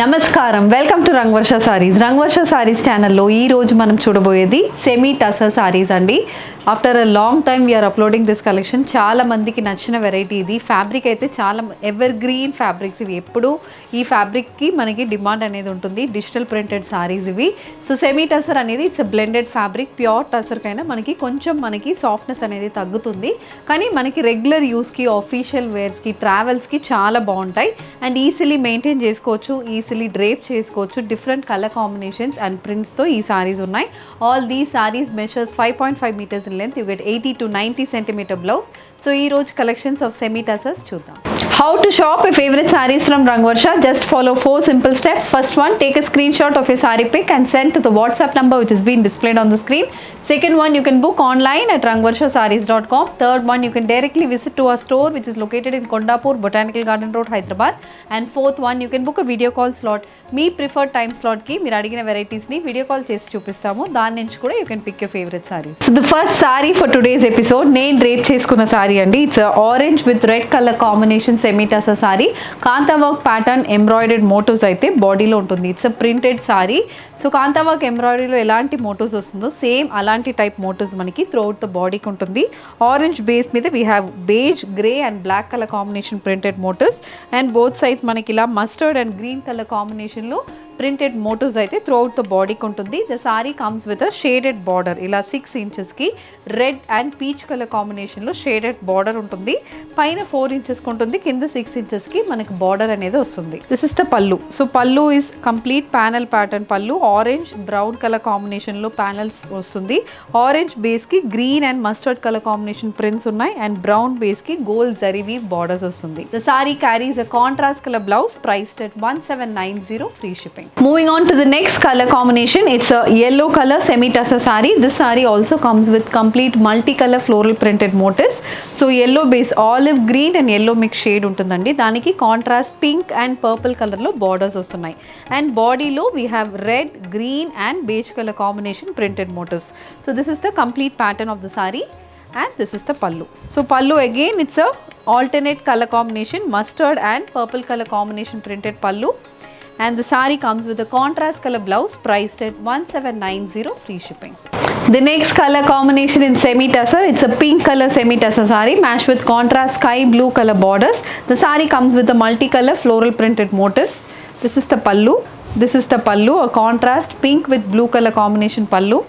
నమస్కారం, welcome to Rangavarsha sarees. Rangavarsha sarees ఛానల్లో ఈ రోజు మనం చూడబోయేది సెమీ టసర్ సారీస్ అండి. After a long time we are uploading this collection. చాలా మందికి నచ్చిన వెరైటీ ఇది. ఫ్యాబ్రిక్ అయితే చాలా ఎవర్ గ్రీన్ ఫ్యాబ్రిక్స్ ఇవి. ఎప్పుడు ఈ ఫ్యాబ్రిక్కి మనకి డిమాండ్ అనేది ఉంటుంది. డిజిటల్ ప్రింటెడ్ సారీస్ ఇవి. సో సెమీ టసర్ అనేది it's blended fabric. Pure tussar కైనా మనకి సాఫ్ట్నెస్ అనేది తగ్గుతుంది, కానీ మనకి రెగ్యులర్ యూస్కి, ఆఫీషియల్ వేర్స్కి, ట్రావెల్స్కి చాలా బాగుంటాయి అండ్ ఈజీలీ మెయింటైన్ చేసుకోవచ్చు, ఈజీలీ డ్రేప్ చేసుకోవచ్చు. డిఫరెంట్ కలర్ కాంబినేషన్స్ అండ్ ప్రింట్స్తో ఈ సారీస్ ఉన్నాయి. ఆల్ దీ saris measures 5.5 meters in length. You get 80 to 90 centimeter blouse. So ee roju collections of semi tassers chuddam. How to shop a favorite sarees from Rangvarsha? Just follow 4 simple steps. First one, take a screenshot of your saree pic and send to the WhatsApp number which is being displayed on the screen. Second one, you can book online at rangvarshasarees.com. Third one, you can directly visit to our store which is located in Kondapur, Botanical Garden Road, Hyderabad. And fourth one, you can book a video call slot. మీ preferred time స్లాట్కి మీరు అడిగిన వెరైటీస్ని video call చేసి చూపిస్తాము. దాని నుంచి కూడా you can pick your favourite saree. So the first saree for today's episode నేను డ్రేప్ చేసుకున్న సారీ అండి. It's orange with red colour combination semi tussar saree. Kantha work pattern embroidered motifs అయితే బాడీలో ఉంటుంది. It's a printed saree. So kantha work ఎంబ్రాయిడరీలో ఎలాంటి motifs వస్తుందో same అలాంటి టైప్ మోటివ్స్ మనకి త్రూఅవుట్ ద బాడీకి ఉంటుంది. ఆరెంజ్ బేస్ మీద we have beige, grey and black colour combination printed motifs and both sides మనకి ఇలా మస్టర్డ్ అండ్ గ్రీన్ కలర్ కాంబినేషన్లో ప్రింటెడ్ మోటివ్స్ అయితే త్రూఅవుట్ ద బాడీకి ఉంటుంది. The saree comes with a shaded border. ఇలా 6 inchesకి రెడ్ అండ్ పీచ్ కలర్ కాంబినేషన్లో shaded border ఉంటుంది. పైన 4 inchesకి ఉంటుంది, కింద 6 inchesకి మనకి బార్డర్ అనేది వస్తుంది. This is the pallu. So pallu is complete panel pattern pallu. Orange brown colour కాంబినేషన్లో ప్యానల్స్ వస్తుంది. ఆరెంజ్ బేస్కి green and mustard colour combination prints ఉన్నాయి అండ్ బ్రౌన్ బేస్కి గోల్డ్ జరీ వీవ్ బార్డర్స్ వస్తుంది. The sari carries a contrast colour blouse priced at 1790 free shipping. Moving on to the next color combination, it's a yellow color semi tussar saree. This saree also comes with complete multicolor floral printed motifs. So yellow base, olive green and yellow mix shade untundandi. Daniki contrast pink and purple color lo borders vastunnai. And body lo we have red, green and beige color combination printed motifs. So this is the complete pattern of the saree. And this is the pallu. So pallu again, it's a alternate color combination, mustard and purple color combination printed pallu. And the saree comes with a contrast color blouse priced at 1790 free shipping. The next color combination in semi tussar, it's a pink color semi tussar saree matched with contrast sky blue color borders. The saree comes with a multicolor floral printed motifs. This is the pallu. This is the pallu, a contrast pink with blue color combination pallu.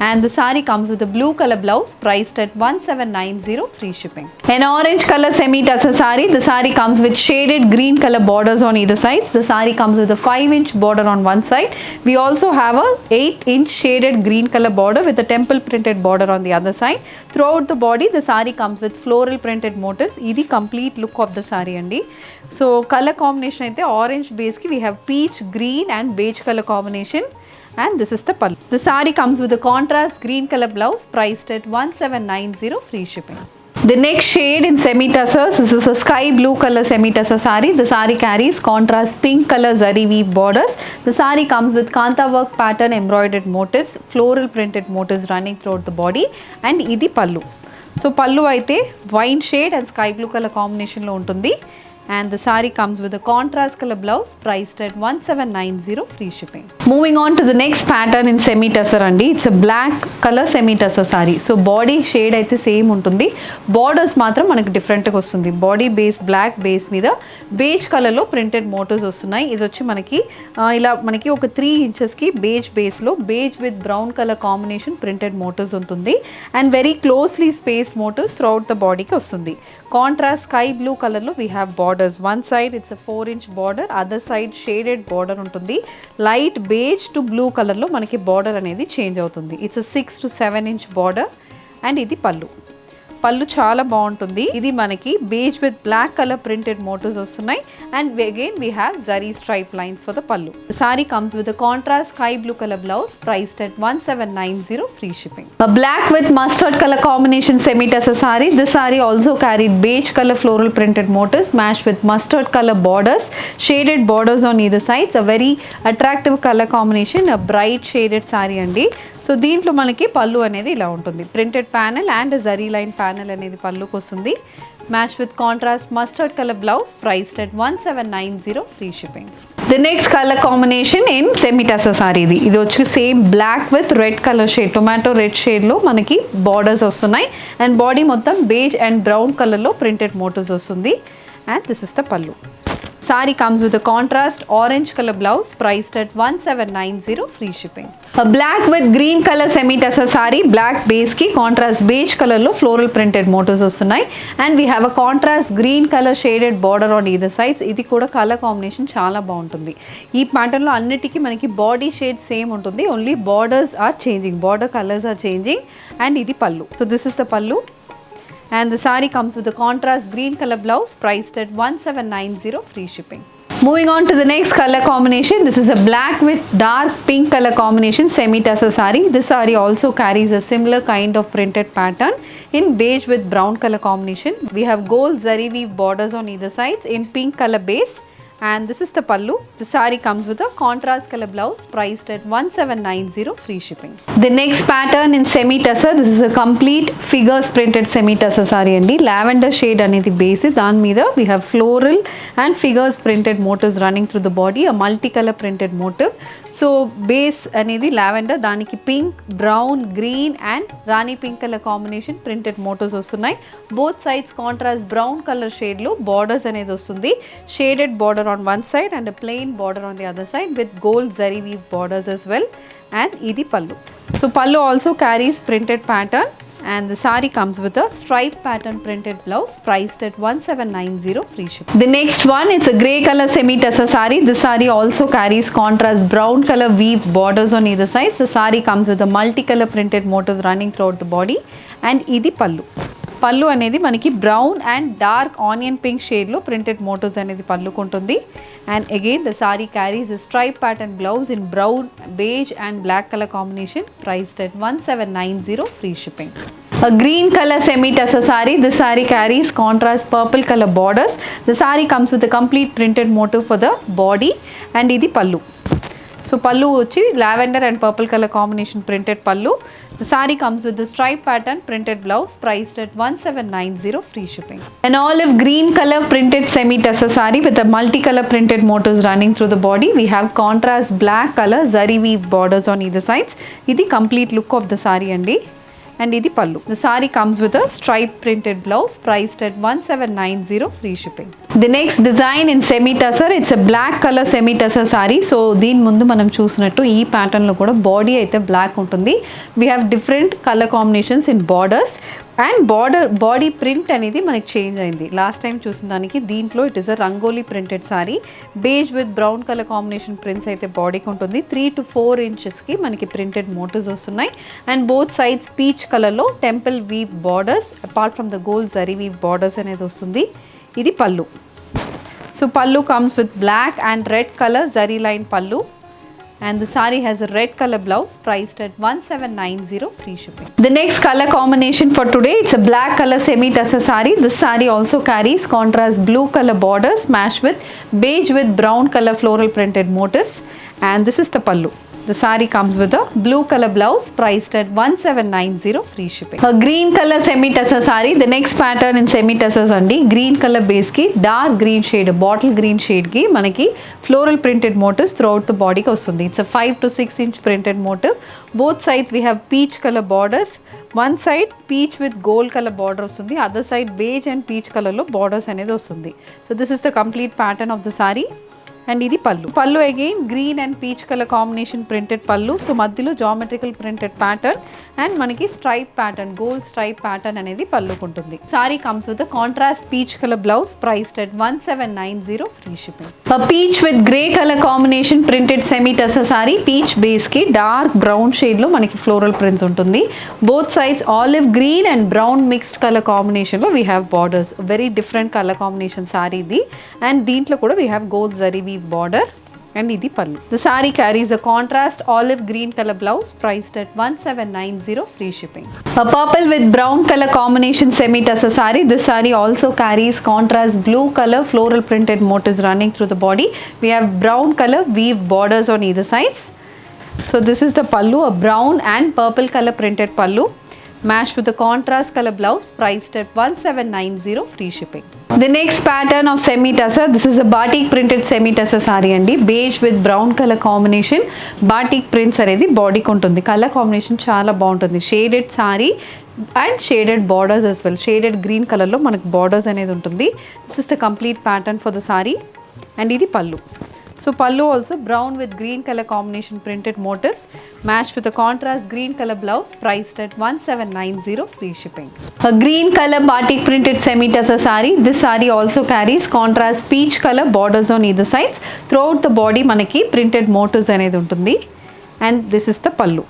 And the saree comes with a blue color blouse priced at 1790 free shipping. An orange color semi tussar saree. The saree comes with shaded green color borders on either sides. The saree comes with a 5-inch border on one side. We also have a 8-inch shaded green color border with a temple printed border on the other side. Throughout the body the saree comes with floral printed motifs. Idi complete look of the saree andi. So color combination aithe orange base ki we have peach, green and beige color combination. And this is the pallu. The saree comes with a contrast green color blouse priced at 1790 free shipping. The next shade in semi tussars, this is a sky blue color semi tussar saree. The saree carries contrast pink color zari weave borders. The saree comes with kanta work pattern embroidered motifs, floral printed motifs running throughout the body and idi pallu. So pallu aithe wine shade and sky blue color combination lo untundi. And the saree comes with a contrast color blouse priced at 1790 free shipping. Moving on to the next pattern in semi tussar andi. It's a black color semi tussar saree. So body shade aithe same untundi. Borders matram manaku different ga vastundi. Body base black base meeda beige color lo printed motifs vastunnai. Idi vachi manaki ila manaki oka 3 inches ki beige base lo beige with brown color combination printed motifs untundi and very closely spaced motifs throughout the body ki vastundi. Contrast sky blue color lo we have borders. One side it's a 4-inch border, other side shaded border untundi. Light beige to blue color lo manaki border anedi change avutundi. It's a 6 to 7-inch border and idi pallu. పళ్ళు చాలా బాగుంటుంది. ఇది మనకి beige with black colour printed motifs వస్తున్నాయి and again we have zari stripe lines for the pallu. Sari comes with contrast sky blue colour blouse priced at 1790 free shipping. Black with mustard colour combination semi tussar sari. This sari also carried beige colour floral printed motifs match with mustard colour borders, shaded borders on either sides. A very attractive colour combination, bright shaded sari అండి. So దీంట్లో మనకి పళ్ళు అనేది ఇలా ఉంటుంది. Printed panel and zari line panel అనేది పళ్ళుకి వస్తుంది. Match with contrast mustard colour blouse priced at 1790 free shipping. The next color combination in semi tussar saree ఇది వచ్చి same black with red colour shade, tomato red shade లో మనకి borders వస్తున్నాయి and body మొత్తం beige and brown colour లో printed motifs వస్తుంది and this is the pallu. Saree comes with a contrast orange color blouse priced at 1790 free shipping. A black with green color semi tussar saree, black base ki contrast beige color lo floral printed motifs vastunnai and we have a contrast green color shaded border on either sides. Idi kuda color combination chaala baaguntundi. Ee pattern lo annitiki manaki body shade same untundi, only borders are changing, border colors are changing and idi pallu. So this is the pallu. And the saree comes with a contrast green color blouse priced at 1790 free shipping. Moving on to the next color combination, this is a black with dark pink color combination semi tussar saree. This saree also carries a similar kind of printed pattern in beige with brown color combination. We have gold zari weave borders on either sides in pink color base. And this is the pallu. The saree comes with a contrast color blouse priced at 1790 free shipping. The next pattern in semi tussar, this is a complete figures printed semi tussar saree andi. Lavender shade anedi base, dan meeda we have floral and figures printed motifs running through the body, a multicolor printed motif. So base అనేది lavender, దానికి pink, brown, green and rani pink colour combination printed motifs వస్తున్నాయి. Both sides contrast brown colour షేడ్లో borders అనేది వస్తుంది. Shaded border on one side and plain border on the other side with gold zari weave borders as well. And ఇది pallu. So pallu also carries printed pattern and the saree comes with a stripe pattern printed blouse priced at 1790 free shipping. The next one, it's a grey color semi tussar saree. This saree also carries contrast brown color weave borders on either side. The saree comes with a multicolor printed motif running throughout the body and ఇది పల్లు. పల్లు అనేది మనకి brown and dark onion pink షేడ్లో printed motifs అనేది పల్లుకుంటుంది and again the sari carries stripe pattern blouse in brown, beige and black colour combination priced at 1790 free shipping. A green color semi tussar saree. This saree carries contrast purple color borders. The saree comes with a complete printed motif for the body and ఇది pallu. So పల్లు వచ్చి lavender and purple colour combination printed పల్లు. The saree comes with the stripe pattern printed blouse priced at 1790 free shipping. An olive green color printed semi tussar saree with a multicolor printed motifs running through the body. We have contrast black color zari weave borders on either sides. Idi complete look of the saree andi. And ఇది పల్లు. The saree comes with a stripe printed blouse priced at 1790 free shipping. The next design in semi tussar, it's a black color semi tussar saree. So దీని ముందు మనం చూసినట్టు ఈ pattern లో కూడా body అయితే బ్లాక్ ఉంటుంది. We have different color combinations in borders and body print అనేది మనకి చేంజ్ అయింది. లాస్ట్ టైం చూసిన దానికి దీంట్లో it is a rangoli printed saree, beige with brown colour combination prints అయితే బాడీకి ఉంటుంది. 3 to 4 inches మనకి ప్రింటెడ్ మోటివ్స్ వస్తున్నాయి అండ్ బోత్ సైడ్స్ పీచ్ కలర్లో temple weave borders apart from the gold zari weave borders అనేది వస్తుంది. ఇది pallu. So pallu comes with black and red colour zari line pallu. And the saree has a red color blouse priced at 1790 free shipping. The next color combination for today, it's a black color semi tussar saree. This saree also carries contrast blue color borders matched with beige with brown color floral printed motifs and this is the pallu. The saree comes with a blue color blouse priced at 1790 free shipping. A green color semi tussar saree. The next pattern in semi tussars andi. Green color base ki dark green shade, bottle green shade ki manaki floral printed motifs throughout the body ki vastundi. It's a 5 to 6 inch printed motif. Both sides we have peach color borders. One side peach with gold color border vastundi. Other side beige and peach color lo borders anedi vastundi. So this is the complete pattern of the saree. And ఇది pallu. Pallu again green and peach colour combination printed pallu. So మధ్యలో geometrical printed pattern and మనకి stripe pattern, gold stripe pattern అనేది పల్లుకుంటుంది. Sari comes with contrast peach colour blouse priced at 1790 free shipping. Peach with grey colour combination printed semi tussar sari. Peach base కి dark brown shade లో మనకి floral prints ఉంటుంది. Both sides olive green and brown mixed colour combination లో we have borders. Very different colour combination sorry ఇది. And దీంట్లో కూడా we have gold zari border and idi pallu. The saree carries a contrast olive green color blouse priced at 1790 free shipping. A purple with brown color combination semi tussar saree. This saree also carries contrast blue color floral printed motifs running through the body. We have brown color weave borders on either sides. So this is the pallu, a brown and purple color printed pallu. matched with a contrast color blouse, priced at 1790, free shipping. The next pattern of semi tussar, this is a batik printed semi tussar saree andi, beige with brown color combination. Batik prints అనేది బాడీకి ఉంటుంది. Colour combination చాలా బాగుంటుంది. Shaded sorry and shaded borders as well. Shaded green కలర్లో మనకు borders అనేది ఉంటుంది. This is the complete pattern for the sorry and ఇది పళ్ళు. So pallu also brown with green color combination printed motifs, matched with a contrast green color blouse, priced at 1790, free shipping. A green color batik printed semi tussar saree. This saree also carries contrast peach color borders on either sides. Throughout the body manaki printed motifs anedi untundi, and this is the pallu.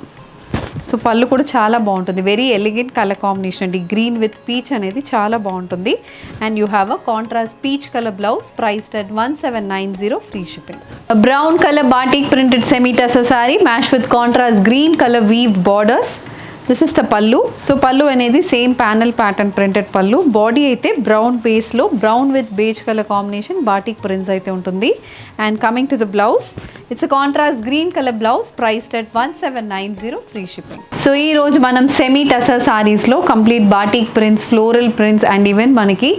So pallu కూడా చాలా బాగుంటుంది. Very elegant colour combination అండి. Green with peach అనేది చాలా బాగుంటుంది. And you have a contrast peach colour blouse, priced at 1790, free shipping. Brown colour batik printed semi tussar sari, match with contrast green colour weaved borders. This is the pallu. So pallu అనేది same panel pattern printed pallu. Body అయితే brown బేస్లో brown with beige colour combination batik prints అయితే ఉంటుంది. And coming to the blouse, it's a contrast green colour blouse, priced at 1790, free shipping. So ఈ రోజు మనం semi tussar సారీస్లో complete batik prints, floral prints and even మనకి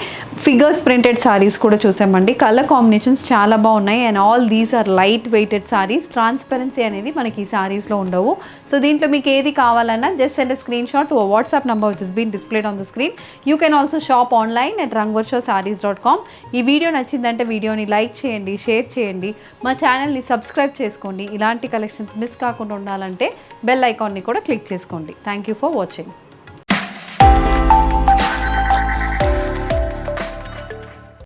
figures printed saris కూడా చూసామండి. Colour combinations చాలా బాగున్నాయి and all these are light weighted saris. Transparency అనేది మనకి ఈ సారీస్లో ఉండవు. సో దీంట్లో మీకు ఏది కావాలన్నా just send a screenshot to a WhatsApp number which is being displayed on the screen. You can also shop online at rangvarshasarees.com. ఈ వీడియో నచ్చిందంటే వీడియోని లైక్ చేయండి, షేర్ చేయండి, మా ఛానల్ని సబ్స్క్రైబ్ చేసుకోండి. ఇలాంటి కలెక్షన్స్ మిస్ కాకుండా ఉండాలంటే బెల్ ఐకాన్ని కూడా క్లిక్ చేసుకోండి. Thank you for watching.